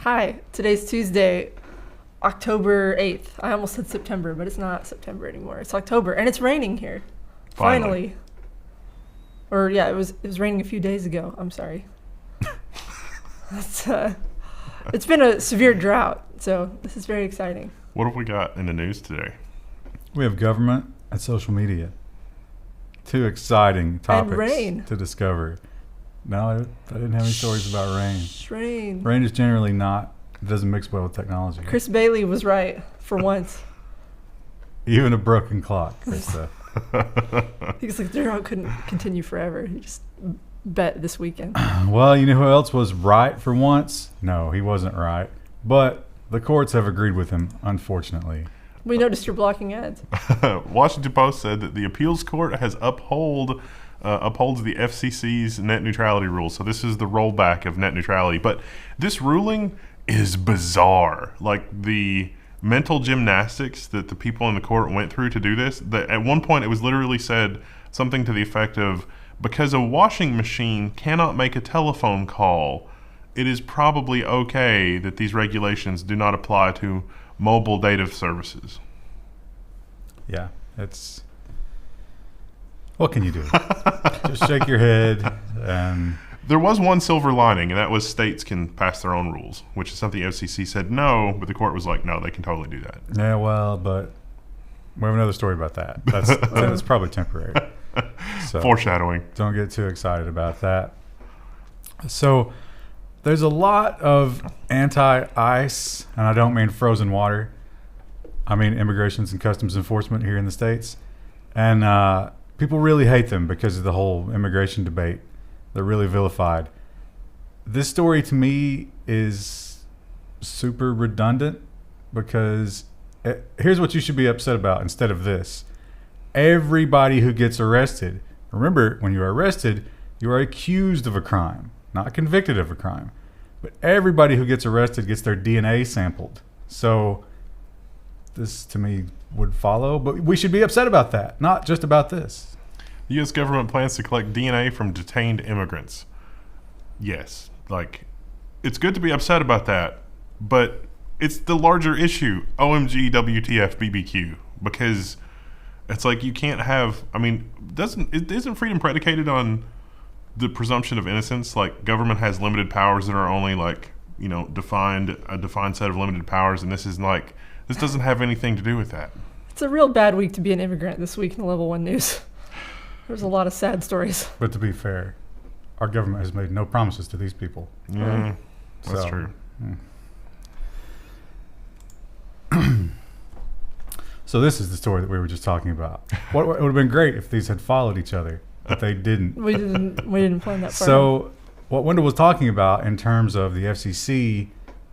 Hi, today's Tuesday, October 8th. I almost said September, but it's not September anymore. It's October, and it's raining here. Finally. Or yeah, it was raining a few days ago. I'm sorry. It's been a severe drought, so this is very exciting. What have we got in the news today? We have government and social media. Two exciting topics to discover. No, I didn't have any stories about rain. Rain. Rain is generally not, it doesn't mix well with technology. Chris Bailey was right for once. Even a broken clock, Krista. He's like, the drought couldn't continue forever. He just bet this weekend. Well, you know who else was right for once? No, he wasn't right. But the courts have agreed with him, unfortunately. We noticed you're blocking ads. Washington Post said that the appeals court has upholds the FCC's net neutrality rules. So this is the rollback of net neutrality. But this ruling is bizarre. Like the mental gymnastics that the people in the court went through to do this. That at one point it was literally said something to the effect of, because a washing machine cannot make a telephone call, it is probably okay that these regulations do not apply to mobile data services. Yeah, what can you do? Just shake your head. There was one silver lining, and that was states can pass their own rules, which is something the FCC said no, but the court was like, no, they can totally do that. Yeah, well, but we have another story about that. That's probably temporary. So foreshadowing. Don't get too excited about that. So there's a lot of anti-ICE, and I don't mean frozen water. I mean Immigrations and Customs Enforcement here in the States. And people really hate them because of the whole immigration debate. They're really vilified. This story to me is super redundant because here's what you should be upset about instead of this. Everybody who gets arrested, remember, when you are arrested, you are accused of a crime, not convicted of a crime. But everybody who gets arrested gets their DNA sampled. So this, to me, would follow. But we should be upset about that, not just about this. The U.S. government plans to collect DNA from detained immigrants. Yes, it's good to be upset about that, but it's the larger issue, OMG, WTF, BBQ, because it's like you can't have, isn't freedom predicated on the presumption of innocence? Like, government has limited powers that are only a defined set of limited powers, and this doesn't have anything to do with that. It's a real bad week to be an immigrant this week in the Level 1 news. There's a lot of sad stories. But to be fair, our government has made no promises to these people. Yeah, that's true. So this is the story that we were just talking about. What it would have been great if these had followed each other, but they didn't. We didn't plan that far. So what Wendell was talking about in terms of the FCC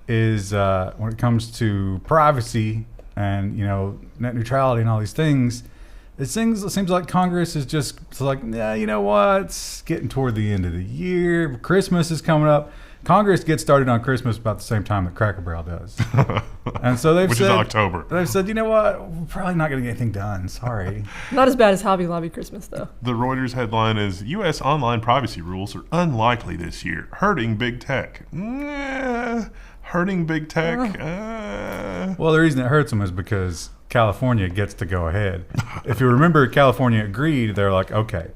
is when it comes to privacy and net neutrality and all these things. It seems like Congress is just like, yeah, you know what? It's getting toward the end of the year. Christmas is coming up. Congress gets started on Christmas about the same time that Cracker Barrel does. And so Which is October. They've said, you know what? We're probably not going to get anything done. Sorry. Not as bad as Hobby Lobby Christmas, though. The Reuters headline is, U.S. online privacy rules are unlikely this year, hurting big tech. Hurting big tech? Well, the reason it hurts them is because California gets to go ahead. If you remember, California agreed. They're like, okay,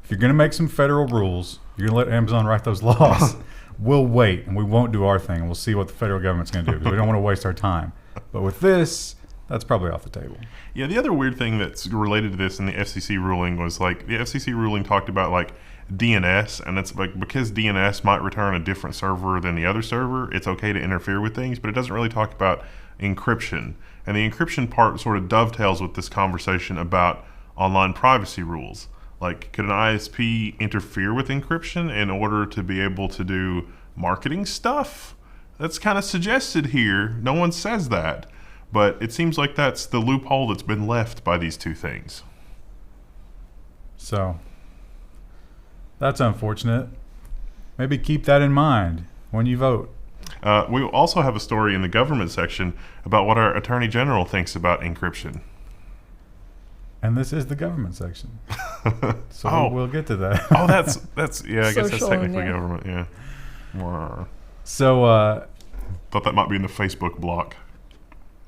if you're going to make some federal rules, you're going to let Amazon write those laws. We'll wait, and we won't do our thing, and we'll see what the federal government's going to do because we don't want to waste our time. But with this, that's probably off the table. Yeah, the other weird thing that's related to this in the FCC ruling was the FCC ruling talked about DNS, and it's because DNS might return a different server than the other server, it's okay to interfere with things, but it doesn't really talk about encryption. And the encryption part sort of dovetails with this conversation about online privacy rules. Could an ISP interfere with encryption in order to be able to do marketing stuff? That's kind of suggested here. No one says that, but it seems like that's the loophole that's been left by these two things. So that's unfortunate. Maybe keep that in mind when you vote. We also have a story in the government section about what our Attorney General thinks about encryption. And this is the government section. So we'll get to that. That's I guess that's technically government, yeah. So Thought that might be in the Facebook block.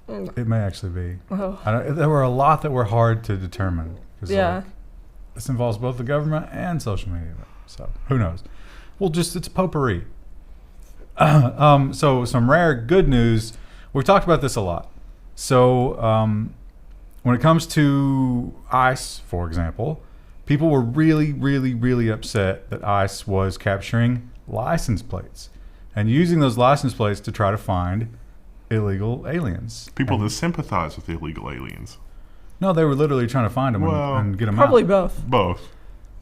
It may actually be. Oh. There were a lot that were hard to determine. Yeah. This involves both the government and social media. So who knows? Well, it's potpourri. So some rare good news. We've talked about this a lot. So when it comes to ICE, for example, people were really, really, really upset that ICE was capturing license plates and using those license plates to try to find illegal aliens. People that sympathize with illegal aliens. No, they were literally trying to find them and get them probably out. both. Both.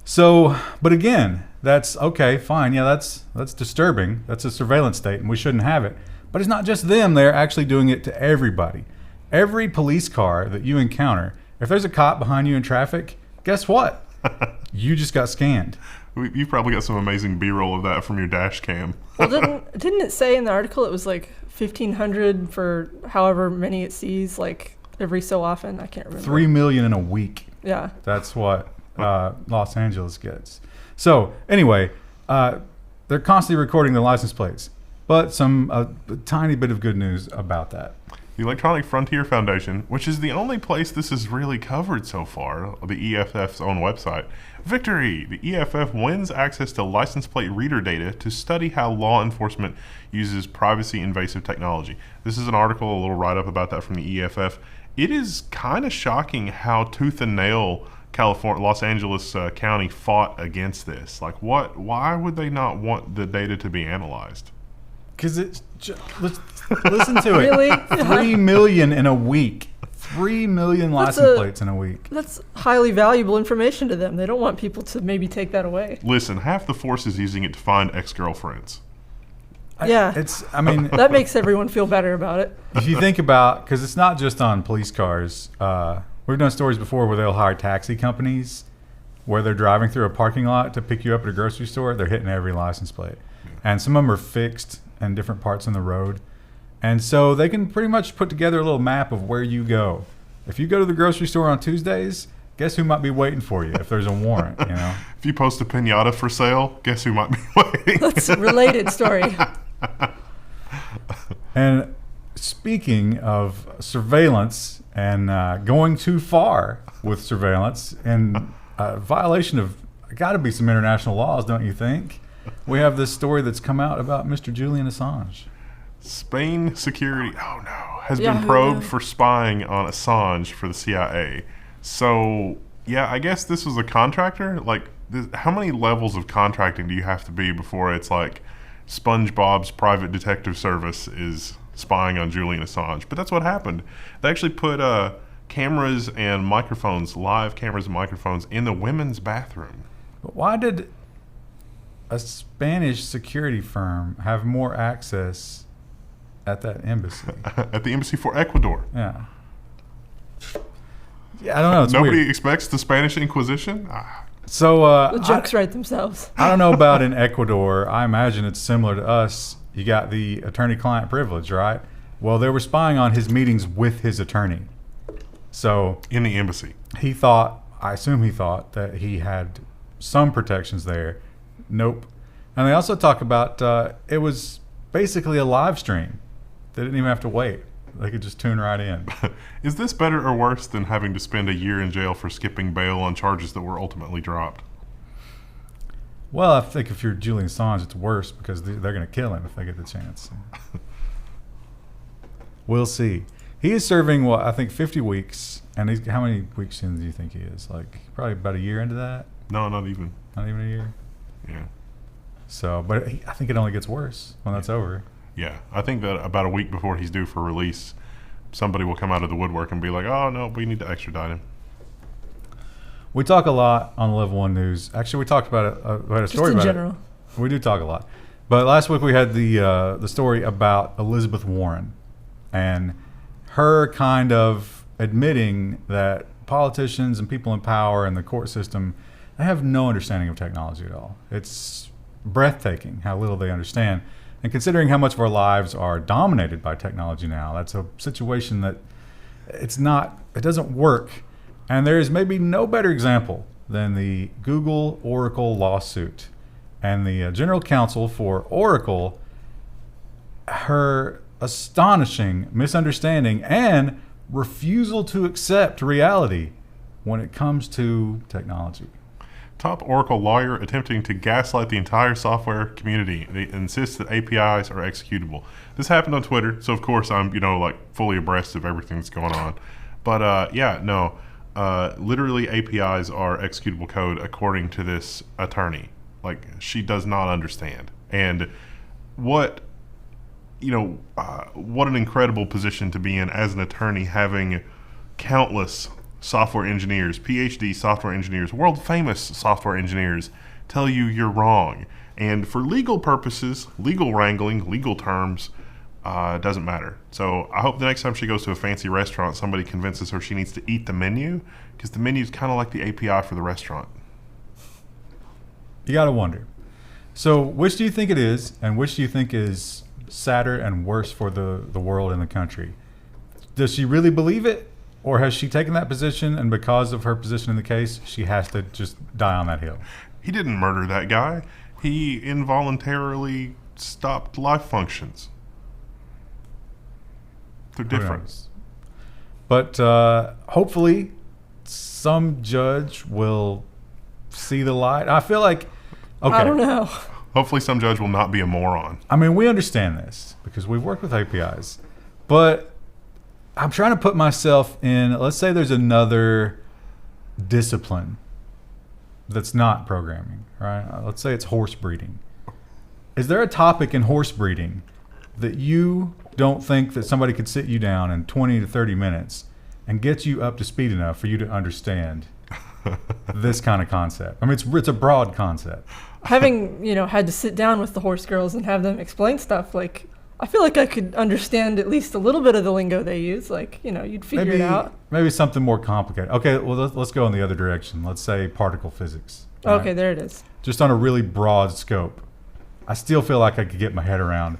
So, but again, that's okay, fine. Yeah, that's disturbing. That's a surveillance state, and we shouldn't have it. But it's not just them. They're actually doing it to everybody. Every police car that you encounter, if there's a cop behind you in traffic, guess what? You just got scanned. You've probably got some amazing B-roll of that from your dash cam. Well, didn't it say in the article it was like 1,500 for however many it sees, like every so often? I can't remember. 3 million in a week. Yeah. That's what Los Angeles gets. So anyway, they're constantly recording the license plates. But a tiny bit of good news about that. The Electronic Frontier Foundation, which is the only place this is really covered so far, the EFF's own website. Victory! The EFF wins access to license plate reader data to study how law enforcement uses privacy invasive technology. This is an article, a little write-up about that from the EFF. It is kind of shocking how tooth and nail Los Angeles County fought against this. Like, why would they not want the data to be analyzed? Because listen to it. Really? 3 million in a week. 3 million license plates in a week. That's highly valuable information to them. They don't want people to maybe take that away. Listen, half the force is using it to find ex-girlfriends. Yeah. That makes everyone feel better about it. If you think about, because it's not just on police cars. We've done stories before where they'll hire taxi companies where they're driving through a parking lot to pick you up at a grocery store. They're hitting every license plate. And some of them are fixed in different parts on the road. And so they can pretty much put together a little map of where you go. If you go to the grocery store on Tuesdays, guess who might be waiting for you if there's a warrant, you know? If you post a pinata for sale, guess who might be waiting? That's a related story. And speaking of surveillance and going too far with surveillance and violation of got to be some international laws, don't you think? We have this story that's come out about Mr. Julian Assange. Spain security, has been probed for spying on Assange for the CIA. So, yeah, I guess this was a contractor. Like, how many levels of contracting do you have to be before it's like SpongeBob's private detective service is spying on Julian Assange? But that's what happened. They actually put cameras and microphones, live cameras and microphones, in the women's bathroom. But why did a Spanish security firm have more access at that embassy? At the embassy for Ecuador. Yeah. Yeah, I don't know. It's Nobody weird. expects the Spanish Inquisition? So The jokes write themselves. I don't know about in Ecuador. I imagine it's similar to us. You got the attorney-client privilege, right? Well, they were spying on his meetings with his attorney. So In the embassy. I assume he thought that he had some protections there. Nope. And they also talk about it was basically a live stream. They didn't even have to wait. They could just tune right in. Is this better or worse than having to spend a year in jail for skipping bail on charges that were ultimately dropped? Well, I think if you're Julian Assange, it's worse because they're going to kill him if they get the chance. We'll see. He is serving, I think 50 weeks. And how many weeks in do you think he is? Like, probably about a year into that? No, not even. Not even a year? Yeah. So, but I think it only gets worse when that's over. Yeah. I think that about a week before he's due for release, somebody will come out of the woodwork and be like, oh, no, we need to extradite him. We talk a lot on Level 1 News. Actually, we talked about it. We had a story about Just in general. it. We do talk a lot. But last week we had the story about Elizabeth Warren and her kind of admitting that politicians and people in power and the court system, they have no understanding of technology at all. It's breathtaking how little they understand. And considering how much of our lives are dominated by technology now, that's a situation that it doesn't work. And there is maybe no better example than the Google Oracle lawsuit. And the general counsel for Oracle, her astonishing misunderstanding and refusal to accept reality when it comes to technology. Top Oracle lawyer attempting to gaslight the entire software community. They insist that APIs are executable. This happened on Twitter, so of course I'm, fully abreast of everything that's going on. But literally APIs are executable code according to this attorney. Like, she does not understand. And what an incredible position to be in as an attorney, having countless software engineers, PhD software engineers, world famous software engineers tell you you're wrong. And for legal purposes, legal wrangling, legal terms, doesn't matter. So I hope the next time she goes to a fancy restaurant, somebody convinces her she needs to eat the menu, because the menu is kind of like the API for the restaurant. You got to wonder. So which do you think it is, and which do you think is sadder and worse for the world and the country? Does she really believe it? Or has she taken that position, and because of her position in the case, she has to just die on that hill? He didn't murder that guy. He involuntarily stopped life functions. They're different. But hopefully some judge will see the light. I feel like, okay. I don't know. Hopefully some judge will not be a moron. I mean, we understand this because we've worked with APIs. But I'm trying to put myself in, let's say there's another discipline that's not programming, right? Let's say it's horse breeding. Is there a topic in horse breeding that you don't think that somebody could sit you down in 20 to 30 minutes and get you up to speed enough for you to understand this kind of concept? I mean, it's a broad concept. Having, had to sit down with the horse girls and have them explain stuff, like, I feel like I could understand at least a little bit of the lingo they use. Like, you'd figure it out. Maybe something more complicated. Okay, well, let's go in the other direction. Let's say particle physics. Right? Okay, there it is. Just on a really broad scope. I still feel like I could get my head around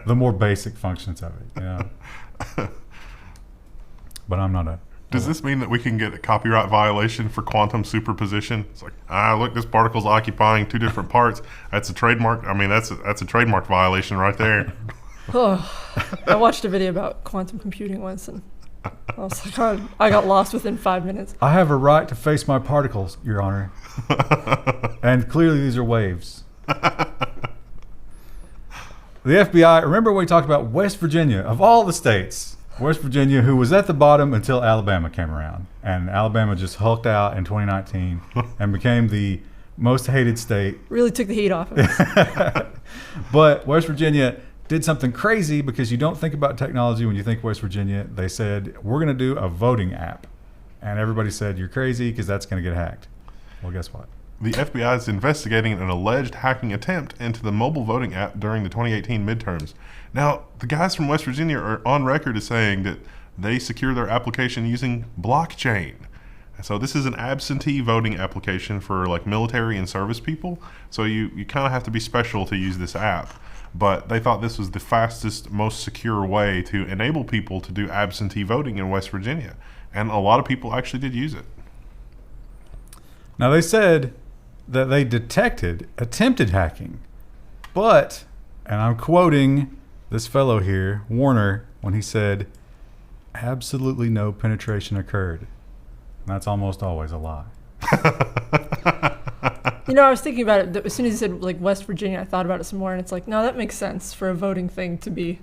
the more basic functions of it. But I'm not a... Does this mean that we can get a copyright violation for quantum superposition? It's like, look, this particle's occupying two different parts. That's a trademark. I mean, that's a trademark violation right there. I watched a video about quantum computing once, and I was like, I got lost within 5 minutes. I have a right to face my particles, Your Honor. And clearly these are waves. The FBI, remember when we talked about West Virginia, of all the states, West Virginia, who was at the bottom until Alabama came around. And Alabama just hulked out in 2019 and became the most hated state. Really took the heat off of us. But West Virginia did something crazy, because you don't think about technology when you think West Virginia. They said, we're going to do a voting app. And everybody said, you're crazy because that's going to get hacked. Well, guess what? The FBI is investigating an alleged hacking attempt into the mobile voting app during the 2018 midterms. Now, the guys from West Virginia are on record as saying that they secure their application using blockchain. So this is an absentee voting application for like military and service people. So you kind of have to be special to use this app. But they thought this was the fastest, most secure way to enable people to do absentee voting in West Virginia. And a lot of people actually did use it. Now, they said that they detected attempted hacking, but, and I'm quoting this fellow here, Warner, when he said, absolutely no penetration occurred. And that's almost always a lie. I was thinking about it. As soon as you said, like, West Virginia, I thought about it some more, and it's like, no, that makes sense for a voting thing to be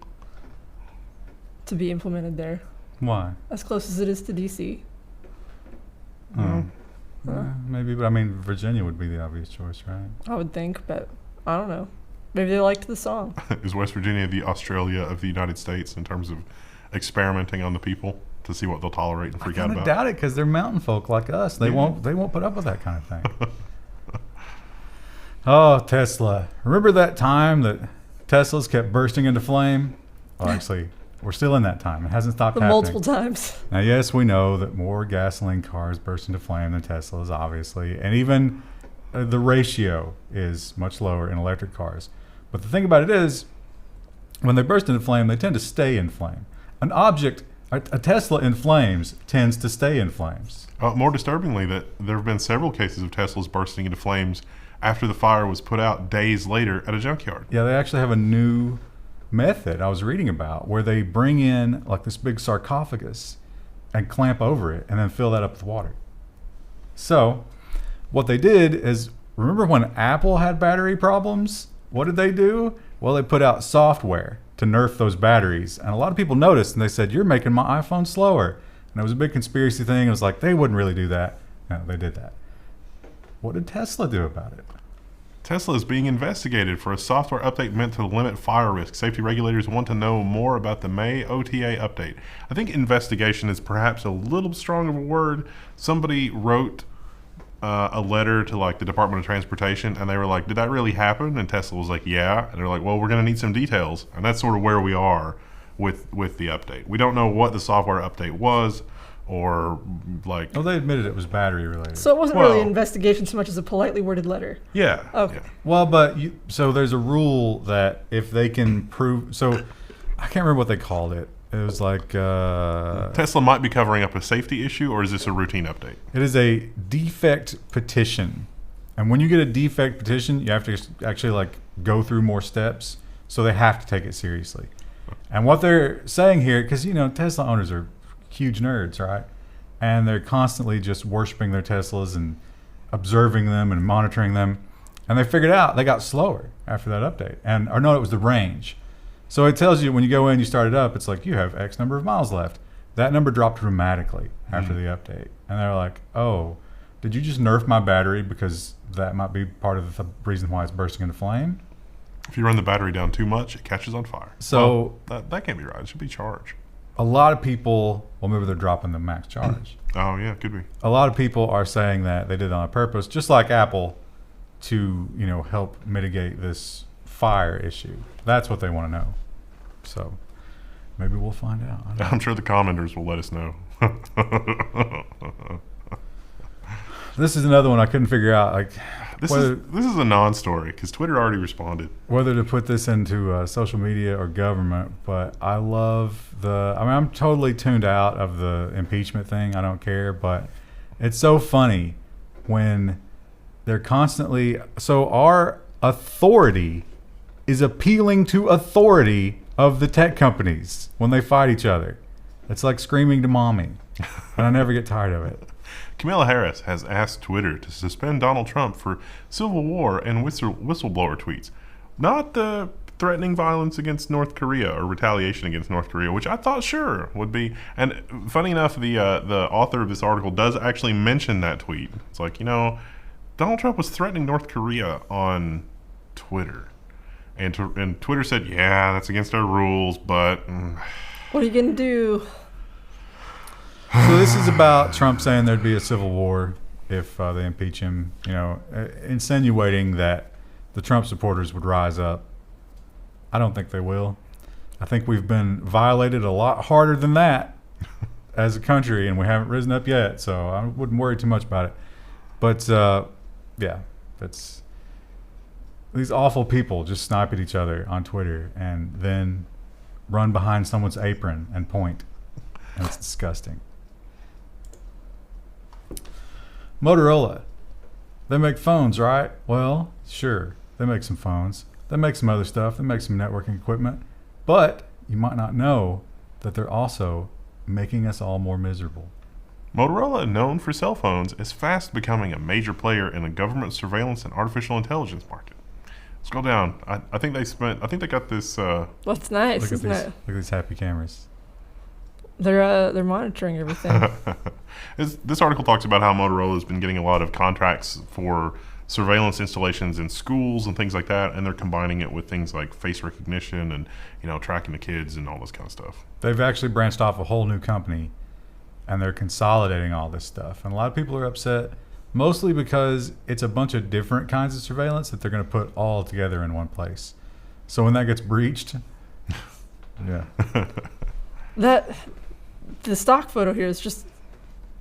implemented there. Why? As close as it is to D.C. Maybe, but I mean, Virginia would be the obvious choice, right? I would think, but I don't know. Maybe they liked the song. Is West Virginia the Australia of the United States in terms of experimenting on the people to see what they'll tolerate and freak out about? I doubt it, because they're mountain folk like us. They won't put up with that kind of thing. Oh, Tesla. Remember that time that Teslas kept bursting into flame? Well, actually, we're still in that time. It hasn't stopped happening. Multiple times. Now, yes, we know that more gasoline cars burst into flame than Teslas, obviously. And even the ratio is much lower in electric cars. But the thing about it is, when they burst into flame, they tend to stay in flame. An object, a Tesla in flames, tends to stay in flames. More disturbingly, that there have been several cases of Teslas bursting into flames after the fire was put out days later at a junkyard. Yeah, they actually have a new method I was reading about where they bring in like this big sarcophagus and clamp over it and then fill that up with water. So what they did is, remember when Apple had battery problems? What did they do? Well, they put out software to nerf those batteries. And a lot of people noticed and they said, you're making my iPhone slower. And it was a big conspiracy thing. It was like, they wouldn't really do that. No, they did that. What did Tesla do about it? Tesla is being investigated for a software update meant to limit fire risk. Safety regulators want to know more about the May OTA update. I think investigation is perhaps a little strong of a word. Somebody wrote a letter to like the Department of Transportation, and they were like, did that really happen? And Tesla was like, yeah. And they're like, well, we're going to need some details. And that's sort of where we are with the update. We don't know what the software update was, or like... Oh, they admitted it was battery related. So it wasn't really an investigation so much as a politely worded letter. Yeah. Okay. Yeah. Well, but so there's a rule that if they can prove... So I can't remember what they called it. It was like... Tesla might be covering up a safety issue, or is this a routine update? It is a defect petition. And when you get a defect petition, you have to actually like go through more steps. So they have to take it seriously. And what they're saying here, because, Tesla owners are huge nerds, right? And they're constantly just worshiping their Teslas and observing them and monitoring them. And they figured out they got slower after that update. It was the range. So it tells you when you go in, you start it up, it's like you have X number of miles left. That number dropped dramatically after the update. And they're like, oh, did you just nerf my battery because that might be part of the reason why it's bursting into flame? If you run the battery down too much, it catches on fire. So that can't be right. It should be charged. A lot of people, well, maybe they're dropping the max charge. Oh, yeah, could be. A lot of people are saying that they did it on purpose, just like Apple, to help mitigate this fire issue. That's what they want to know. So maybe we'll find out. I'm sure the commenters will let us know. This is another one I couldn't figure out. Like, this is a non-story because Twitter already responded. Whether to put this into social media or government, but I love I'm totally tuned out of the impeachment thing. I don't care, but it's so funny when they're constantly. So our authority is appealing to authority of the tech companies when they fight each other. It's like screaming to mommy, and I never get tired of it. Kamala Harris has asked Twitter to suspend Donald Trump for civil war and whistleblower tweets, not the threatening violence against North Korea or retaliation against North Korea, which I thought sure would be. And funny enough, the author of this article does actually mention that tweet. It's like, Donald Trump was threatening North Korea on Twitter. And Twitter said, yeah, that's against our rules, but... What are you going to do? So this is about Trump saying there'd be a civil war if they impeach him, insinuating that the Trump supporters would rise up. I don't think they will. I think we've been violated a lot harder than that as a country, and we haven't risen up yet, so I wouldn't worry too much about it. But, yeah, that's... These awful people just snipe at each other on Twitter and then run behind someone's apron and point. And it's disgusting. Motorola. They make phones, right? Well, sure. They make some phones. They make some other stuff. They make some networking equipment. But you might not know that they're also making us all more miserable. Motorola, known for cell phones, is fast becoming a major player in the government surveillance and artificial intelligence market. Scroll down. I think they got this. That's nice, isn't it? Look at these happy cameras. They're monitoring everything. This article talks about how Motorola has been getting a lot of contracts for surveillance installations in schools and things like that, and they're combining it with things like face recognition and tracking the kids and all this kind of stuff. They've actually branched off a whole new company, and they're consolidating all this stuff. And a lot of people are upset, mostly because it's a bunch of different kinds of surveillance that they're going to put all together in one place. So when that gets breached, yeah. The stock photo here is just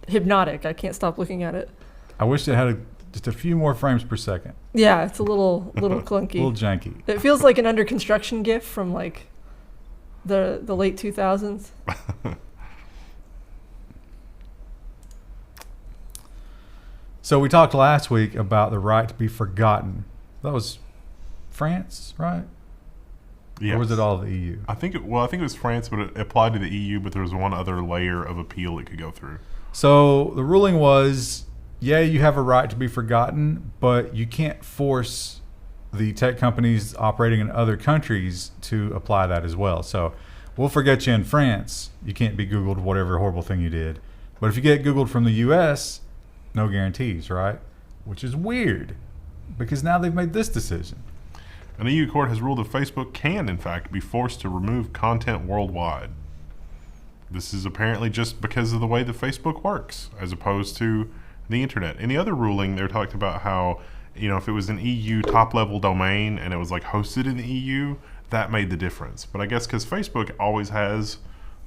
hypnotic. I can't stop looking at it. I wish it had just a few more frames per second. Yeah, it's a little clunky. A little janky. It feels like an under construction GIF from like the late 2000s. So we talked last week about the right to be forgotten. That was France, right? Or was it all the EU? I think it was France, but it applied to the EU, but there was one other layer of appeal it could go through. So the ruling was, yeah, you have a right to be forgotten, but you can't force the tech companies operating in other countries to apply that as well. So we'll forget you in France. You can't be Googled, whatever horrible thing you did. But if you get Googled from the US, no guarantees, right? Which is weird, because now they've made this decision. An EU court has ruled that Facebook can, in fact, be forced to remove content worldwide. This is apparently just because of the way that Facebook works, as opposed to the internet. In the other ruling, they're talking about how, if it was an EU top-level domain and it was like hosted in the EU, that made the difference. But I guess because Facebook always has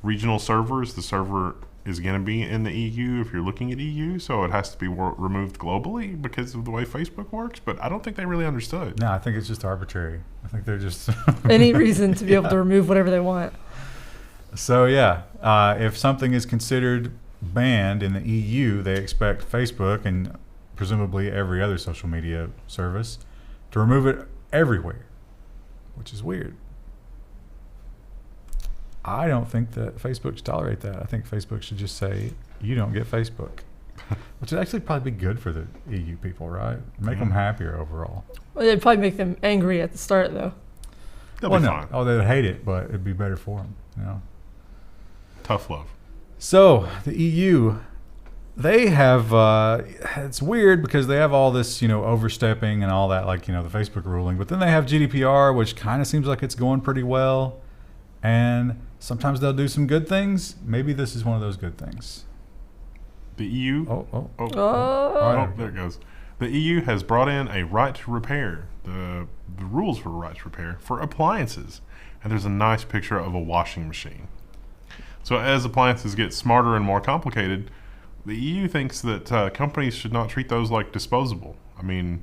regional servers, the server is going to be in the EU if you're looking at EU, so it has to be removed globally because of the way Facebook works. But I don't think they really understood. No, I think it's just arbitrary. I think they're just any reason to be able to remove whatever they want. So yeah, if something is considered banned in the EU, they expect Facebook and presumably every other social media service to remove it everywhere, which is weird. I don't think that Facebook should tolerate that. I think Facebook should just say, you don't get Facebook. Which would actually probably be good for the EU people, right? Make them happier overall. Well, it'd probably make them angry at the start, though. They'll be fine. Oh, they would hate it, but it'd be better for them, Tough love. So, the EU, they have, it's weird because they have all this, overstepping and all that, like, the Facebook ruling. But then they have GDPR, which kind of seems like it's going pretty well. And sometimes they'll do some good things. Maybe this is one of those good things. The EU? Oh, there it goes. The EU has brought in a right to repair, the rules for right to repair, for appliances. And there's a nice picture of a washing machine. So as appliances get smarter and more complicated, the EU thinks that companies should not treat those like disposable. I mean,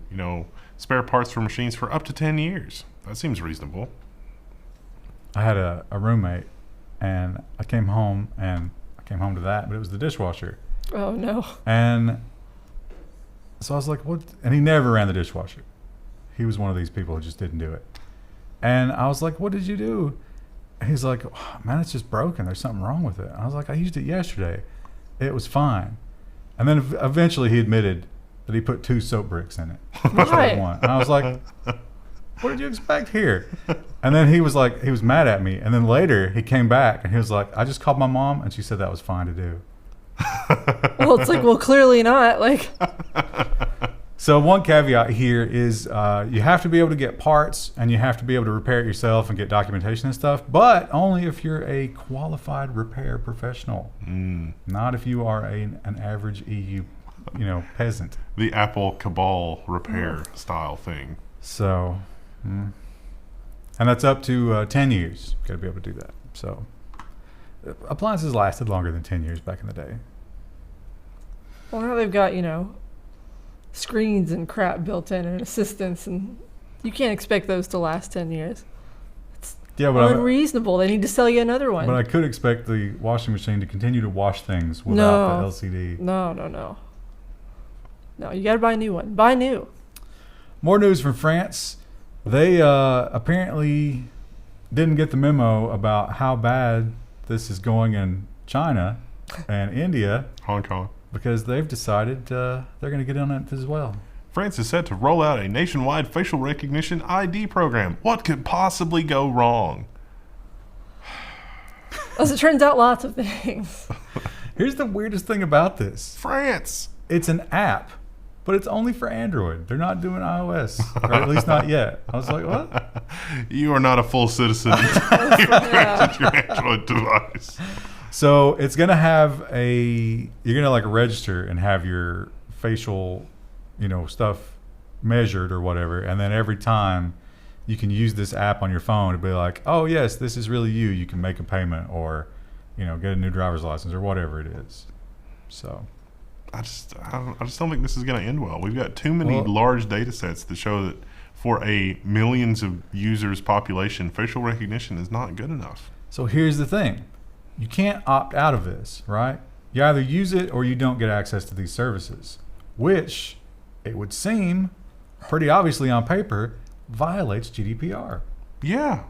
spare parts for machines for up to 10 years. That seems reasonable. I had a roommate, and I came home to that, but it was the dishwasher. Oh, no. And so I was like, what? And he never ran the dishwasher. He was one of these people who just didn't do it. And I was like, what did you do? And he's like, oh, man, it's just broken. There's something wrong with it. And I was like, I used it yesterday. It was fine. And then eventually he admitted that he put 2 soap bricks in it. Right. And I was like, what did you expect here? And then he was mad at me. And then later he came back and he was like, I just called my mom and she said that was fine to do. Well, it's like, well, clearly not. Like, so one caveat here is you have to be able to get parts and you have to be able to repair it yourself and get documentation and stuff, but only if you're a qualified repair professional, not if you are an average EU, peasant. The Apple Cabal repair style thing. So, and that's up to 10 years. Got to be able to do that. So, appliances lasted longer than 10 years back in the day. well, now they've got, screens and crap built in and assistants, and you can't expect those to last 10 years. It's unreasonable. They need to sell you another one. But I could expect the washing machine to continue to wash things without the LCD. No. No, you got to buy a new one. Buy new. More news from France. They apparently didn't get the memo about how bad this is going in China and India. Hong Kong. Because they've decided they're going to get on it as well. France is set to roll out a nationwide facial recognition ID program. What could possibly go wrong? As it turns out, lots of things. Here's the weirdest thing about this. France. It's an app, but it's only for Android. They're not doing iOS, or at least not yet. I was like, what? You are not a full citizen until you purchase your Android device. So it's going to have you're going to register and have your facial, stuff measured or whatever. And then every time you can use this app on your phone to be like, oh yes, this is really you. You can make a payment or, get a new driver's license or whatever it is. So I just don't think this is going to end well. We've got too many large data sets that show that for a millions of users population, facial recognition is not good enough. So here's the thing. You can't opt out of this, right? You either use it or you don't get access to these services, which it would seem pretty obviously on paper violates GDPR. Yeah.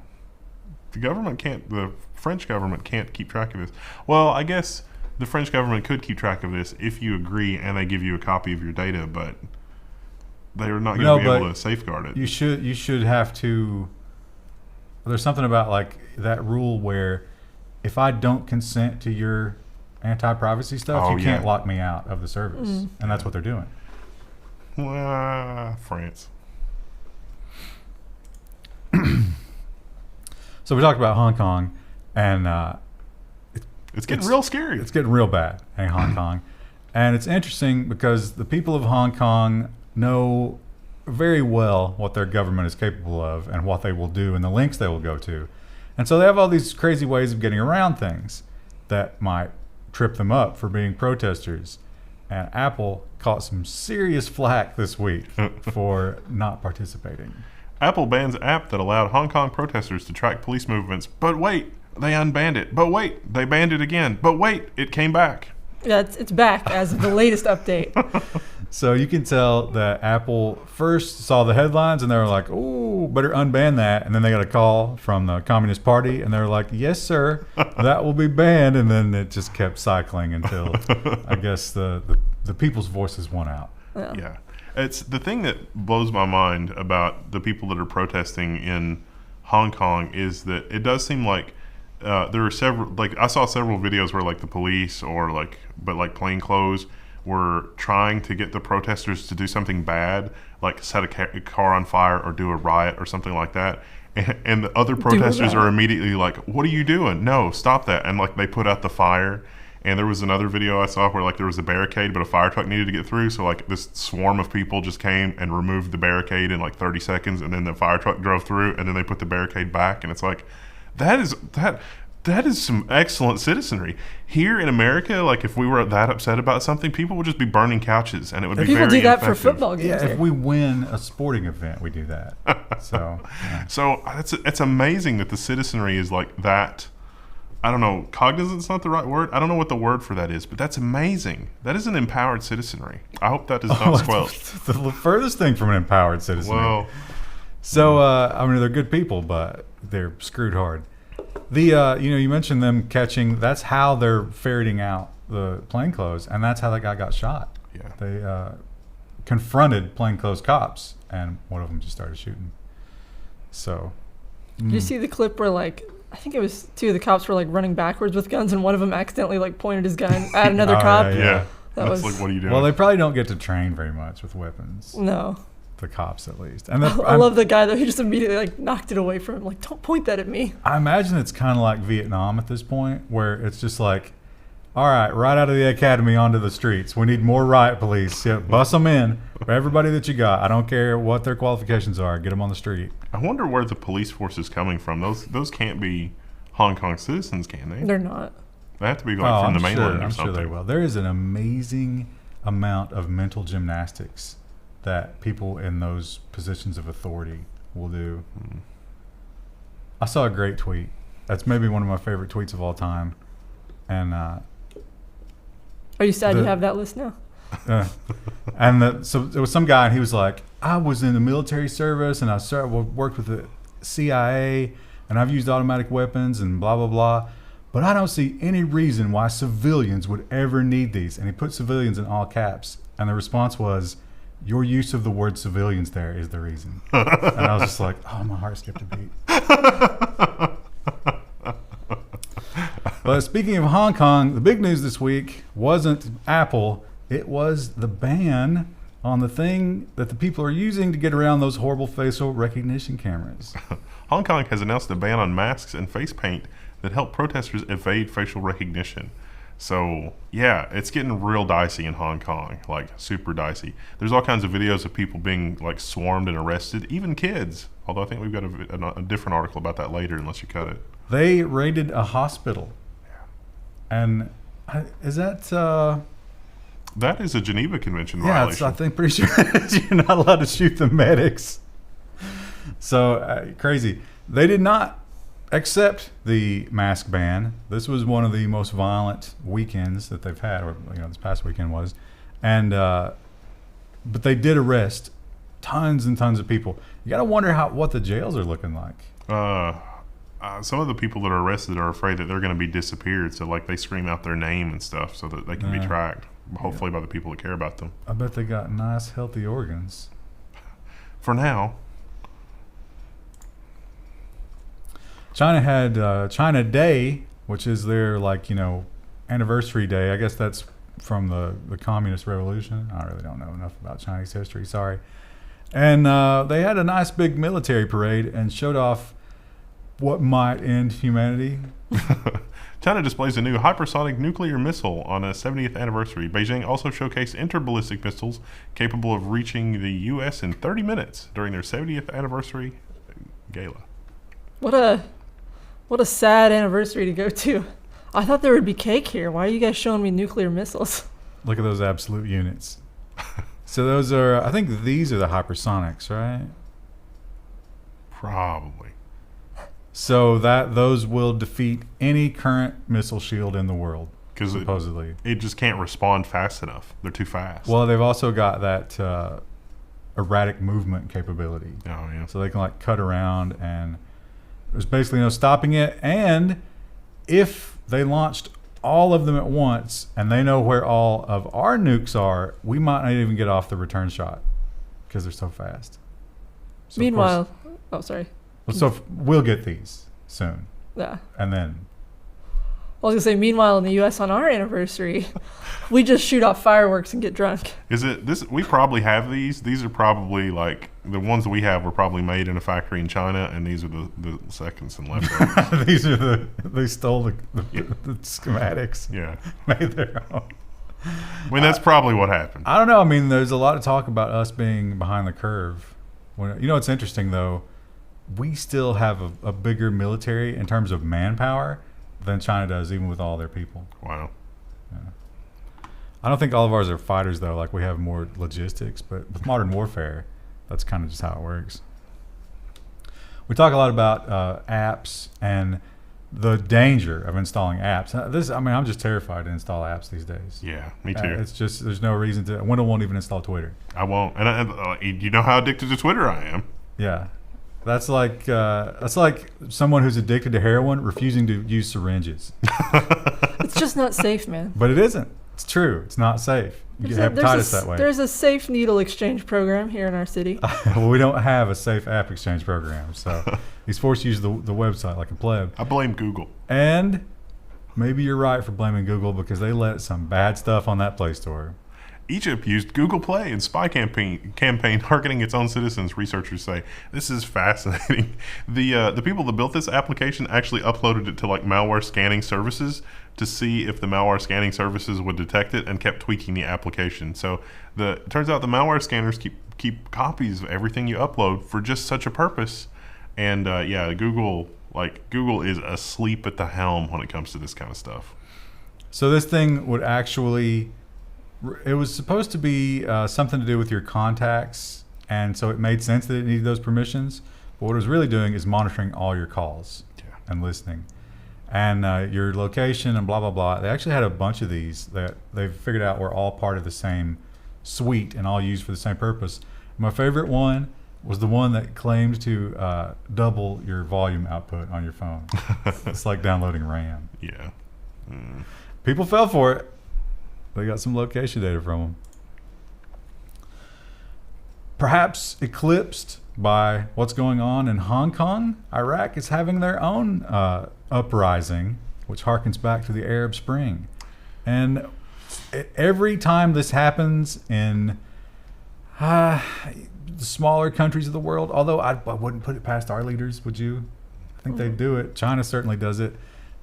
the French government can't keep track of this. Well, I guess the French government could keep track of this if you agree and they give you a copy of your data, but they're not going to be able to safeguard it. You should have to. There's something about like that rule where if I don't consent to your anti-privacy stuff, you can't lock me out of the service, and that's what they're doing. France. So we talked about Hong Kong, and it's getting real scary. It's getting real bad in Hong Kong, and it's interesting because the people of Hong Kong know very well what their government is capable of and what they will do and the lengths they will go to. And so they have all these crazy ways of getting around things that might trip them up for being protesters. And Apple caught some serious flack this week for not participating. Apple bans app that allowed Hong Kong protesters to track police movements. But wait, they unbanned it. But wait, they banned it again. But wait, it came back. Yeah, it's back as of the latest update. So you can tell that Apple first saw the headlines and they were like, "Oh, better unban that." And then they got a call from the Communist Party and they were like, "Yes, sir, that will be banned." And then it just kept cycling until I guess the people's voices won out. Yeah. It's the thing that blows my mind about the people that are protesting in Hong Kong is that it does seem like there are several, like I saw several videos where like the police or like plainclothes were trying to get the protesters to do something bad, like set a car on fire or do a riot or something like that. And the other protesters are immediately like, "What are you doing? No, stop that." And like they put out the fire. And there was another video I saw where like there was a barricade, but a fire truck needed to get through. So like this swarm of people just came and removed the barricade in like 30 seconds. And then the fire truck drove through and then they put the barricade back. And it's like, that is some excellent citizenry. Here in America, like if we were that upset about something, people would just be burning couches and it would be people very do that effective. for football games. Yeah, if we win a sporting event, we do that. So it's amazing that the citizenry is like that. I don't know, cognizant's not the right word. I don't know what the word for that is, but that's amazing. That is an empowered citizenry. I hope that is not squelched. The furthest thing from an empowered citizenry. Well, so I mean, they're good people, but they're screwed hard. You mentioned them catching. That's how they're ferreting out the plainclothes, and that's how that guy got shot. Yeah, they confronted plainclothes cops, and one of them just started shooting. So, did you see the clip where like I think it was two of the cops were like running backwards with guns, and one of them accidentally like pointed his gun at another cop? Yeah. That was like, what are you doing? Well, they probably don't get to train very much with weapons. No. The cops, at least. And I love the guy though. He just immediately like knocked it away from him. Like, don't point that at me. I imagine it's kind of like Vietnam at this point, where it's just like, all right, right out of the academy onto the streets. We need more riot police. Yeah, bust them in. For everybody that you got. I don't care what their qualifications are. Get them on the street. I wonder where the police force is coming from. Those can't be Hong Kong citizens, can they? They're not. They have to be like from the mainland or I'm something. sure they will. There is an amazing amount of mental gymnastics that people in those positions of authority will do. I saw a great tweet. That's maybe one of my favorite tweets of all time. And are you sad you have that list now? So there was some guy, and he was like, "I was in the military service, and I worked with the CIA, and I've used automatic weapons and blah blah blah, but I don't see any reason why civilians would ever need these." And he put civilians in all caps, and the response was, "Your use of the word civilians there is the reason." And I was just like, oh, my heart skipped a beat. But speaking of Hong Kong, the big news this week wasn't Apple. It was the ban on the thing that the people are using to get around those horrible facial recognition cameras. Hong Kong has announced a ban on masks and face paint that help protesters evade facial recognition. So, yeah, it's getting real dicey in Hong Kong, like super dicey. There's all kinds of videos of people being like swarmed and arrested, even kids. Although I think we've got a different article about that later unless you cut it. They raided a hospital. And is that... that is a Geneva Convention violation. violation. I think pretty sure you're not allowed to shoot the medics. So, crazy. They did not accept the mask ban. This was one of the most violent weekends that they've had, or this past weekend was, and but they did arrest tons and tons of people. You got to wonder what the jails are looking like. some of the people that are arrested are afraid that they're going to be disappeared. So, like, they scream out their name and stuff so that they can be tracked, hopefully by the people that care about them. I bet they got nice, healthy organs. For now. China had China Day, which is their, like, anniversary day. I guess that's from the Communist Revolution. I really don't know enough about Chinese history, sorry. And they had a nice big military parade and showed off what might end humanity. China displays a new hypersonic nuclear missile on a 70th anniversary. Beijing also showcased interballistic missiles capable of reaching the U.S. in 30 minutes during their 70th anniversary gala. What a sad anniversary to go to. I thought there would be cake here. Why are you guys showing me nuclear missiles? Look at those absolute units. So those are, I think these are the hypersonics, right? Probably. So those will defeat any current missile shield in the world, supposedly. It just can't respond fast enough. They're too fast. Well, they've also got that erratic movement capability. Oh, yeah. So they can, like, cut around, and there's basically no stopping it. And if they launched all of them at once and they know where all of our nukes are, we might not even get off the return shot because they're so fast. So Meanwhile, sorry. So we'll get these soon. Yeah. And then I was going to say, meanwhile, in the U.S. on our anniversary, we just shoot off fireworks and get drunk. Is it this? We probably have these. These are probably, like, the ones that we have were probably made in a factory in China, and these are the seconds and leftovers. These are they stole the schematics. Yeah. Made their own. I mean, that's probably what happened. I don't know. I mean, there's a lot of talk about us being behind the curve. It's interesting, though. We still have a bigger military in terms of manpower than China does, even with all their people. Wow. Yeah. I don't think all of ours are fighters, though. Like, we have more logistics, but with modern warfare, that's kind of just how it works. We talk a lot about apps and the danger of installing apps. I'm just terrified to install apps these days. Yeah, me too. It's just, there's no reason to. Wendell won't even install Twitter. I won't. And you know how addicted to Twitter I am. Yeah. That's like someone who's addicted to heroin refusing to use syringes. It's just not safe, man. But it isn't. It's true. It's not safe. You get hepatitis that way. There's a safe needle exchange program here in our city. Well, we don't have a safe app exchange program, so he's forced to use the website like a pleb. I blame Google. And maybe you're right for blaming Google because they let some bad stuff on that Play Store. Egypt used Google Play in spy campaign targeting its own citizens, researchers say. This is fascinating. The people that built this application actually uploaded it to, like, malware scanning services to see if the malware scanning services would detect it, and kept tweaking the application. So it turns out the malware scanners keep copies of everything you upload for just such a purpose. And Google is asleep at the helm when it comes to this kind of stuff. So this thing would actually... It was supposed to be something to do with your contacts, and so it made sense that it needed those permissions. But what it was really doing is monitoring all your calls and listening, and your location and blah, blah, blah. They actually had a bunch of these that they've figured out were all part of the same suite and all used for the same purpose. My favorite one was the one that claimed to double your volume output on your phone. It's like downloading RAM. Yeah. People fell for it. They got some location data from them. Perhaps eclipsed by what's going on in Hong Kong, Iraq is having their own uprising, which harkens back to the Arab Spring. And every time this happens in the smaller countries of the world, although I wouldn't put it past our leaders, would you? I think they do it. China certainly does it.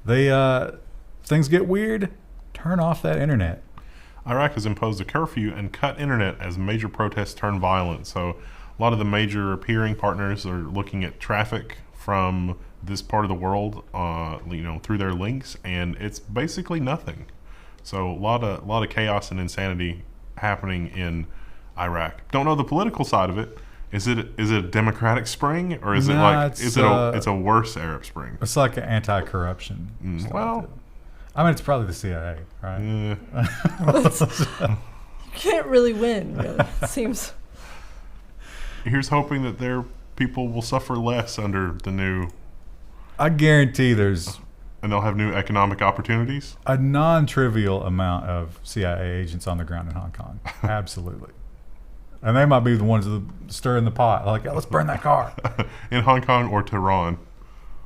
Things get weird, turn off that internet. Iraq has imposed a curfew and cut internet as major protests turn violent. So a lot of the major peering partners are looking at traffic from this part of the world, through their links, and it's basically nothing. So a lot of chaos and insanity happening in Iraq. Don't know the political side of it. Is it a democratic spring, or is it's a worse Arab Spring? It's like an anti-corruption. It's probably the CIA, right? You can't really win, really. It seems. Here's hoping that their people will suffer less under the new I guarantee there's And they'll have new economic opportunities. a non-trivial amount of CIA agents on the ground in Hong Kong. Absolutely. And they might be the ones that stirring the pot. Like, yeah, let's burn that car. In Hong Kong or Tehran.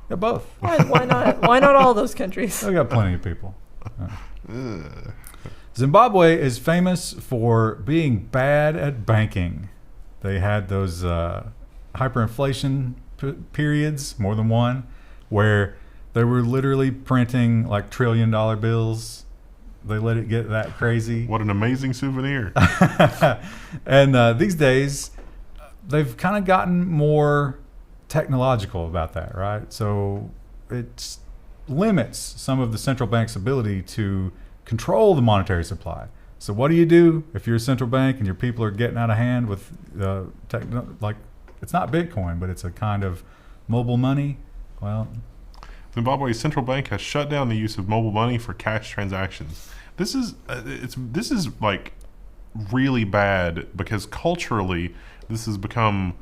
Yeah, both. Why not? Why not all those countries? We got plenty of people. Zimbabwe is famous for being bad at banking. They had those hyperinflation periods, more than one, where they were literally printing like $1 trillion bills. They let it get that crazy. What an amazing souvenir. And these days, they've kind of gotten more technological about that, right? So it limits some of the central bank's ability to control the monetary supply. So what do you do if you're a central bank and your people are getting out of hand with like, it's not Bitcoin, but it's a kind of mobile money? Well, Zimbabwe's central bank has shut down the use of mobile money for cash transactions. This is like really bad because culturally this has become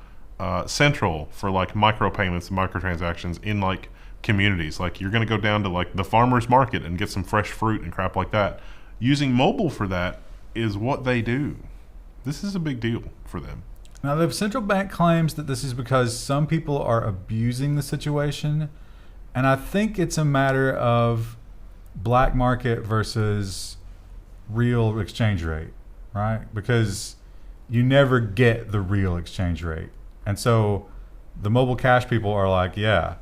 central for like micropayments and microtransactions in like communities. Like you're going to go down to like the farmer's market and get some fresh fruit and crap like that. Using mobile for that is what they do. This is a big deal for them. Now the central bank claims that this is because some people are abusing the situation. And I think it's a matter of black market versus real exchange rate, right? Because you never get the real exchange rate. And so the mobile cash people are like, yeah,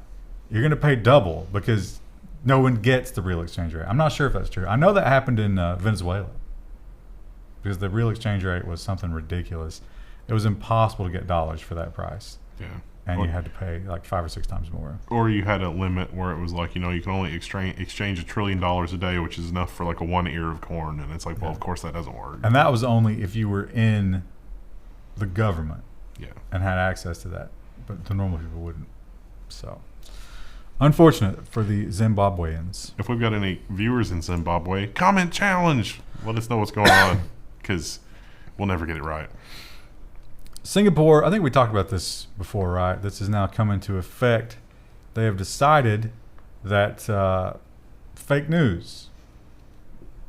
you're going to pay double because no one gets the real exchange rate. I'm not sure if that's true. I know that happened in Venezuela because the real exchange rate was something ridiculous. It was impossible to get dollars for that price. Yeah. And you had to pay like 5 or 6 times more. Or you had a limit where it was like, you know, you can only exchange $1 trillion a day, which is enough for like a 1 ear of corn. And it's like, well, of course that doesn't work. And that was only if you were in the government and had access to that. But the normal people wouldn't. So, unfortunate for the Zimbabweans. If we've got any viewers in Zimbabwe, comment challenge. Let us know what's going on because we'll never get it right. Singapore, I think we talked about this before, right? This is now come into effect. They have decided that fake news,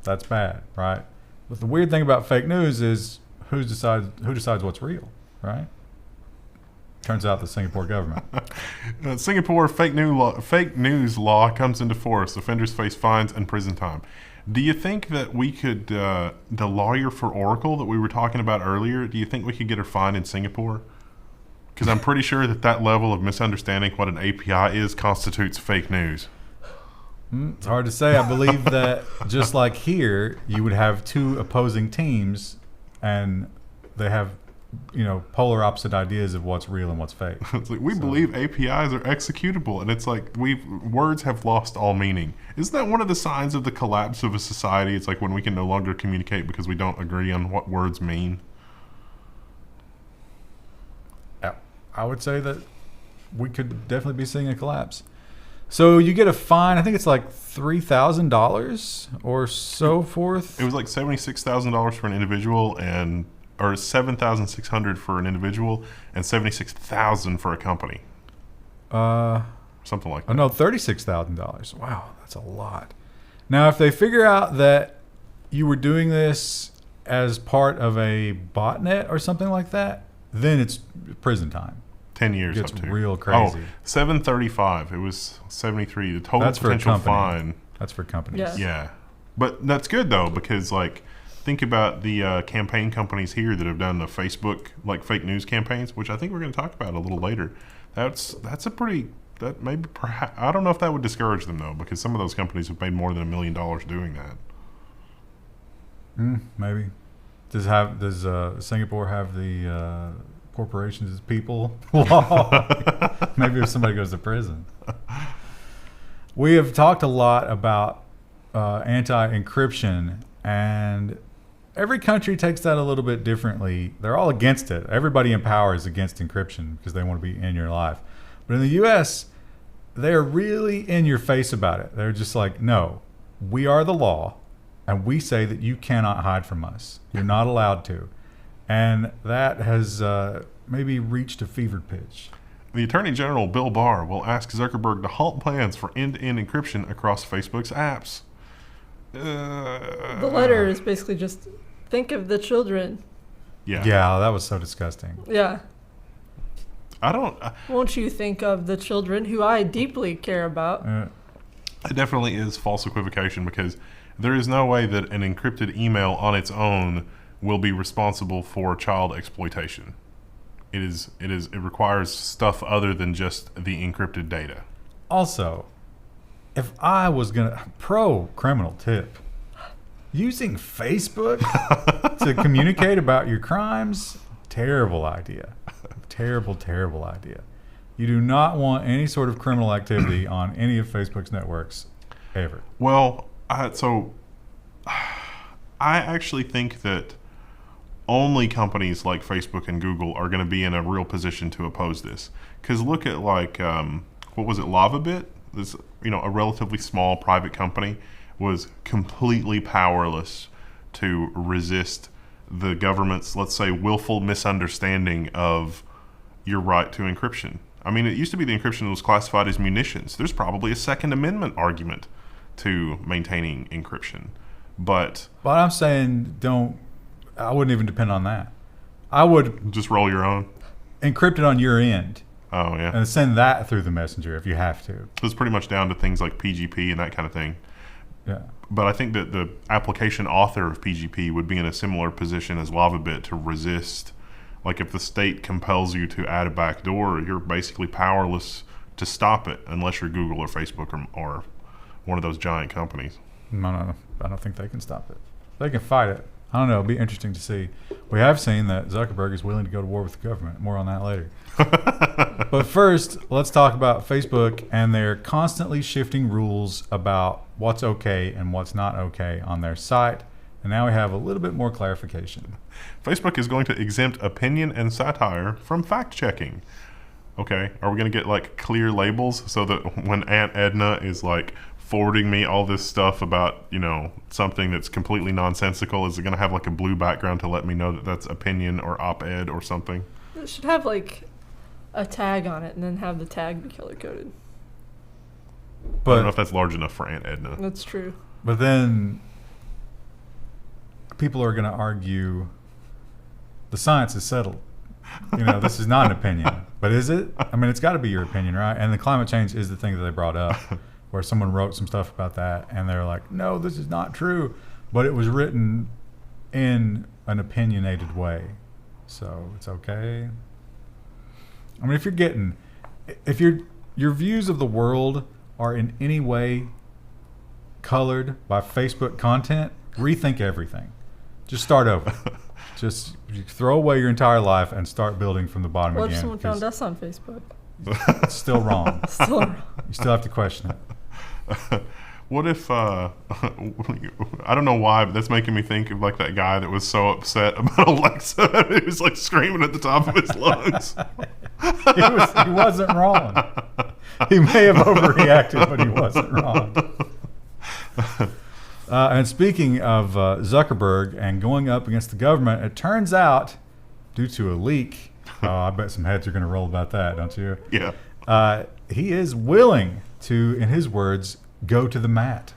that's bad, right? But the weird thing about fake news is who decides what's real, right? Turns out the Singapore government. Singapore fake news law comes into force. Offenders face fines and prison time. Do you think that we could, the lawyer for Oracle that we were talking about earlier, do you think we could get her fined in Singapore? Because I'm pretty sure that level of misunderstanding what an API is constitutes fake news. It's hard to say. I believe that just like here, you would have 2 opposing teams and they have, polar opposite ideas of what's real and what's fake. It's like, we believe APIs are executable, and it's like words have lost all meaning. Isn't that one of the signs of the collapse of a society? It's like when we can no longer communicate because we don't agree on what words mean. Yeah, I would say that we could definitely be seeing a collapse. So you get a fine, I think it's like $3,000 or so forth. It was like $76,000 for an individual or $7,600 for an individual and $76,000 for a company. Something like that. Oh no, $36,000. Wow, that's a lot. Now, if they figure out that you were doing this as part of a botnet or something like that, then it's prison time. 10 years It gets up to. real crazy. Oh, $735. It was $73. The total That's for a potential company. fine. That's for companies. Yeah. Yeah. But that's good though, because like think about the campaign companies here that have done the Facebook like fake news campaigns, which I think we're going to talk about a little later. That's a pretty perhaps I don't know if that would discourage them though, because some of those companies have made more than $1 million doing that. Maybe. Does Singapore have the corporations as people law? Maybe if somebody goes to prison. We have talked a lot about anti-encryption, and every country takes that a little bit differently. They're all against it. Everybody in power is against encryption because they want to be in your life. But in the U.S., they're really in your face about it. They're just like, no, we are the law, and we say that you cannot hide from us. You're not allowed to. And that has maybe reached a fevered pitch. The Attorney General, Bill Barr, will ask Zuckerberg to halt plans for end-to-end encryption across Facebook's apps. The letter is basically just, think of the children. Yeah. Yeah, that was so disgusting. Yeah. I don't... Won't you think of the children who I deeply care about? It definitely is false equivocation because there is no way that an encrypted email on its own will be responsible for child exploitation. It requires stuff other than just the encrypted data. Also, if I was pro criminal tip, using Facebook to communicate about your crimes, terrible idea. Terrible, terrible idea. You do not want any sort of criminal activity on any of Facebook's networks ever. Well, I actually think that only companies like Facebook and Google are going to be in a real position to oppose this. Because look at what was it, LavaBit? This, a relatively small private company was completely powerless to resist the government's, let's say, willful misunderstanding of your right to encryption. I mean, it used to be the encryption was classified as munitions. There's probably a Second Amendment argument to maintaining encryption. But I'm saying I wouldn't even depend on that. I would just roll your own. Encrypt it on your end. Oh, yeah. And send that through the messenger if you have to. So it's pretty much down to things like PGP and that kind of thing. Yeah. But I think that the application author of PGP would be in a similar position as LavaBit to resist. Like if the state compels you to add a backdoor, you're basically powerless to stop it unless you're Google or Facebook or one of those giant companies. No. I don't think they can stop it. They can fight it. I don't know. It'll be interesting to see. We have seen that Zuckerberg is willing to go to war with the government. More on that later. But first, let's talk about Facebook and their constantly shifting rules about what's okay and what's not okay on their site. And now we have a little bit more clarification. Facebook is going to exempt opinion and satire from fact-checking. Okay, are we going to get clear labels so that when Aunt Edna is forwarding me all this stuff about, something that's completely nonsensical, is it going to have a blue background to let me know that that's opinion or op-ed or something? It should have a tag on it and then have the tag be color-coded. I don't know if that's large enough for Aunt Edna. That's true. But then people are going to argue the science is settled. This is not an opinion. But is it? I mean, it's got to be your opinion, right? And the climate change is the thing that they brought up, where someone wrote some stuff about that, and they're like, no, this is not true. But it was written in an opinionated way. So it's okay. I mean, if your views of the world are in any way colored by Facebook content, rethink everything. Just start over. Just throw away your entire life and start building from the bottom What again. if someone found us on Facebook? It's still wrong. Still wrong. You still have to question it. What if, I don't know why, but that's making me think of that guy that was so upset about Alexa. He was screaming at the top of his lungs. He wasn't wrong. He may have overreacted, but he wasn't wrong. And speaking of Zuckerberg and going up against the government, it turns out, due to a leak, I bet some heads are going to roll about that, don't you? Yeah. He is willing to, in his words, go to the mat.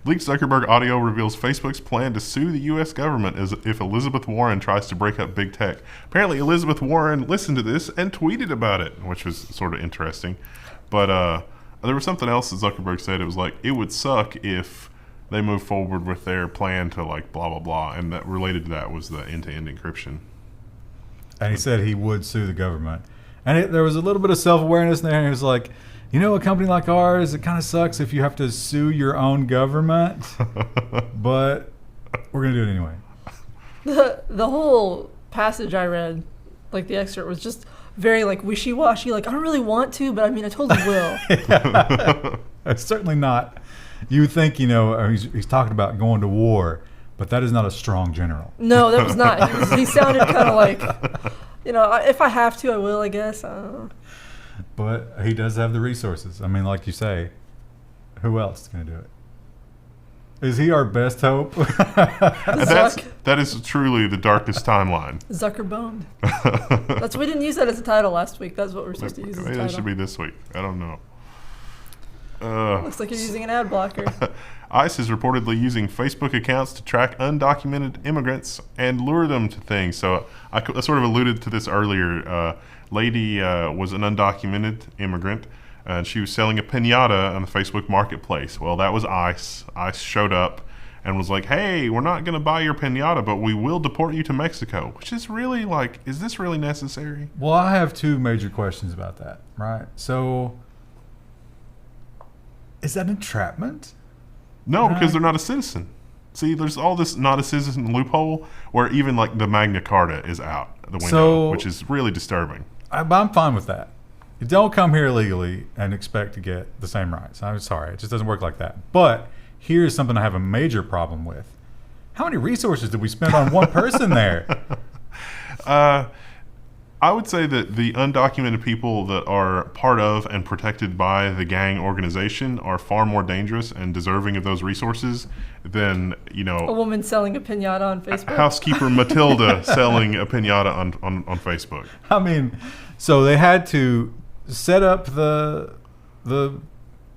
Leaked Zuckerberg audio reveals Facebook's plan to sue the U.S. government as if Elizabeth Warren tries to break up big tech. Apparently, Elizabeth Warren listened to this and tweeted about it, which was sort of interesting. But there was something else that Zuckerberg said. It was it would suck if they move forward with their plan to blah, blah, blah. And that related to that was the end-to-end encryption. And he said he would sue the government. And there was a little bit of self-awareness there. And he was like, a company like ours, it kind of sucks if you have to sue your own government, but we're going to do it anyway. The whole passage I read, the excerpt, was just very wishy-washy. I don't really want to, but I totally will. Yeah. It's certainly not. You would think, he's talking about going to war, but that is not a strong general. No, that was not. He sounded kind of if I have to, I will, I guess. I don't know. But he does have the resources. I mean, like you say, who else is going to do it? Is he our best hope? That is truly the darkest timeline. Zuckerboned. That's So we didn't use that as a title last week. That's what we're supposed to use as a Maybe title. that should be this week. I don't know. Looks like you're using an ad blocker. ICE is reportedly using Facebook accounts to track undocumented immigrants and lure them to things. So I sort of alluded to this earlier. Lady was an undocumented immigrant, and she was selling a piñata on the Facebook Marketplace. Well, that was ICE. ICE showed up and was like, hey, we're not going to buy your piñata, but we will deport you to Mexico, which is really like, is this really necessary? Well, I have two major questions about that, right? So, is that entrapment? No, because they're not a citizen. See, there's all this not a citizen loophole where even like the Magna Carta is out the window, which is really disturbing. I'm fine with that. You don't come here illegally and expect to get the same rights. I'm sorry, it just doesn't work like that. But here's something I have a major problem with. How many resources did we spend on one person there? I would say that the undocumented people that are part of and protected by the gang organization are far more dangerous and deserving of those resources than, a woman selling a piñata on Facebook. Housekeeper Matilda selling a piñata on Facebook. I mean, so they had to set up the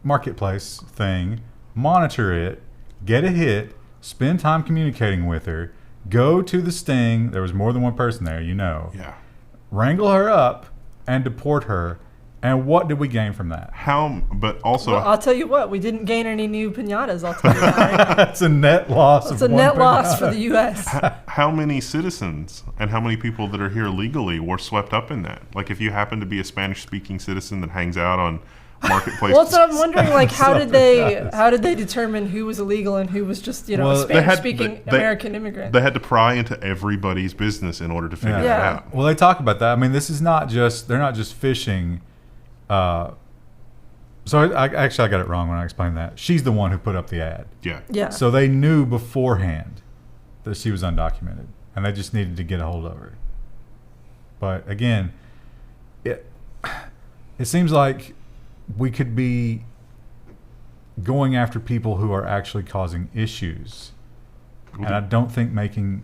marketplace thing, monitor it, get a hit, spend time communicating with her, go to the sting. There was more than one person there, Yeah. Wrangle her up and deport her. And what did we gain from that? But also... Well, I'll tell you what, we didn't gain any new piñatas, I'll tell you that. That's a net loss. It's a net loss for the U.S. How many citizens and how many people that are here legally were swept up in that? Like, if you happen to be a Spanish-speaking citizen that hangs out on marketplace... Well, so I'm wondering, like, how did they determine who was illegal and who was just, a Spanish-speaking American immigrant? They had to pry into everybody's business in order to figure that out. Well, they talk about that. I mean, this is not just... They're not just fishing... So I got it wrong when I explained that. She's the one who put up the ad. Yeah. So they knew beforehand that she was undocumented, and they just needed to get a hold of her. But again, it seems like we could be going after people who are actually causing issues, and I don't think making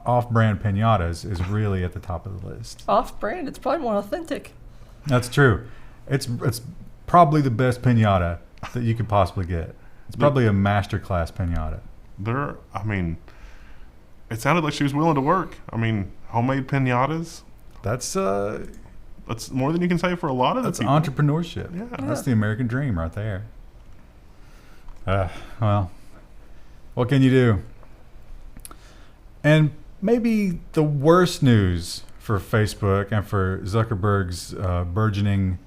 off-brand piñatas is really at the top of the list. Off-brand? It's probably more authentic. That's true. It's probably the best piñata that you could possibly get. It's probably a masterclass piñata. It sounded like she was willing to work. I mean, homemade piñatas. That's more than you can say for a lot of the people. That's entrepreneurship. Yeah. That's the American dream right there. Well, what can you do? And maybe the worst news for Facebook and for Zuckerberg's burgeoning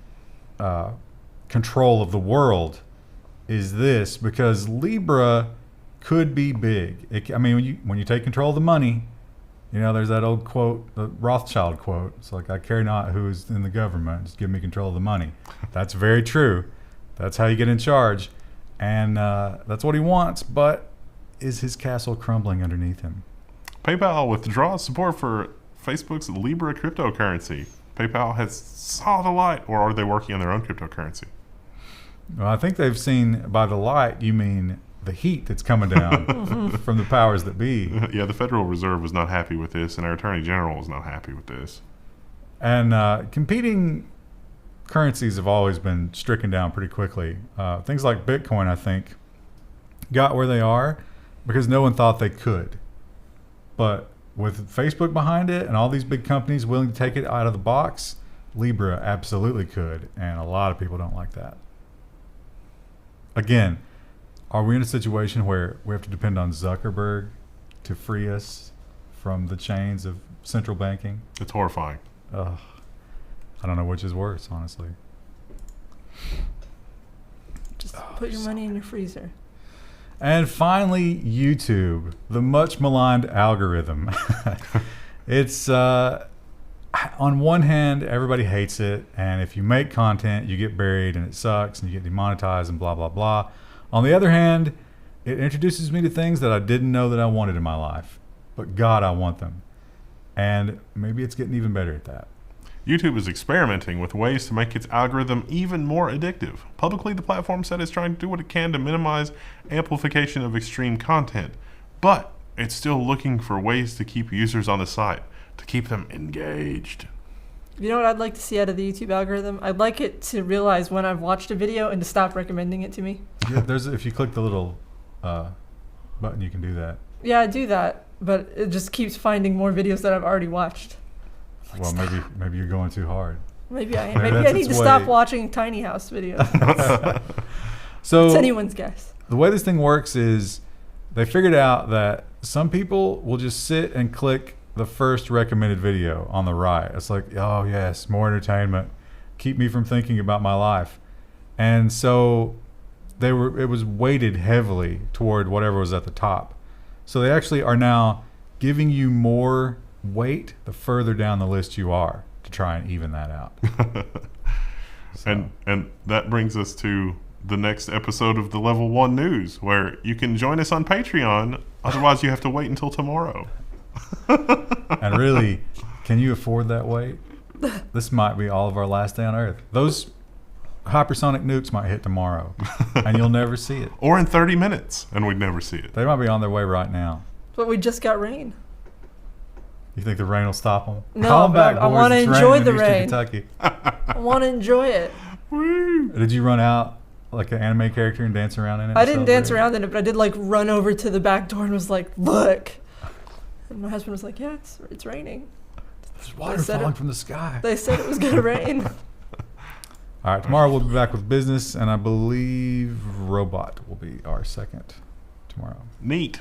control of the world is this, because Libra could be big. When you take control of the money, there's that old quote, the Rothschild quote. It's like, I care not who is in the government, just give me control of the money. That's very true. That's how you get in charge. And that's what he wants, but is his castle crumbling underneath him? PayPal withdraws support for Facebook's Libra cryptocurrency. PayPal has saw the light, or are they working on their own cryptocurrency? Well, I think they've seen, by the light, you mean the heat that's coming down from the powers that be. Yeah, the Federal Reserve was not happy with this, and our Attorney General was not happy with this. And competing currencies have always been stricken down pretty quickly. Things like Bitcoin, I think, got where they are because no one thought they could. But with Facebook behind it and all these big companies willing to take it out of the box, Libra absolutely could, and a lot of people don't like that. Again, are we in a situation where we have to depend on Zuckerberg to free us from the chains of central banking? It's horrifying. I don't know which is worse, honestly. Just put your money in your freezer. And finally, YouTube, the much maligned algorithm. It's, on one hand, everybody hates it. And if you make content, you get buried and it sucks and you get demonetized and blah, blah, blah. On the other hand, it introduces me to things that I didn't know that I wanted in my life. But God, I want them. And maybe it's getting even better at that. YouTube is experimenting with ways to make its algorithm even more addictive. Publicly, the platform said it's trying to do what it can to minimize amplification of extreme content, but it's still looking for ways to keep users on the site. to keep them engaged. You know what I'd like to see out of the YouTube algorithm? I'd like it to realize when I've watched a video and to stop recommending it to me. Yeah, if you click the little button, you can do that. Yeah, I do that, but it just keeps finding more videos that I've already watched. Like, Well, maybe you're going too hard. Maybe I am. Maybe Maybe that's I need its to stop way. watching tiny house videos. So It's anyone's guess. the way this thing works is they figured out that some people will just sit and click the first recommended video on the right. It's like, oh yes, more entertainment, keep me from thinking about my life. And so it was weighted heavily toward whatever was at the top. So they actually are now giving you more weight the further down the list you are to try and even that out. So. And that brings us to the next episode of the Level 1 News, where you can join us on Patreon. Otherwise, you have to wait until tomorrow. And really, can you afford that weight? This might be all of our last day on Earth. Those hypersonic nukes might hit tomorrow, and you'll never see it. Or in 30 minutes, and we'd never see it. They might be on their way right now. But we just got rain. You think the rain will stop them? No, Call them back, I boys. wanna It's enjoy raining in the Eastern rain. Kentucky. I want to enjoy it. Woo! Did you run out like an anime character and dance around in it? I didn't dance Celebrate? around in it, but I did like run over to the back door and was like, "Look!" And my husband was like, "Yeah, it's raining." There's water They said falling it- from the sky. They said it was gonna rain. All right, tomorrow we'll be back with business, and I believe robot will be our second tomorrow. Neat.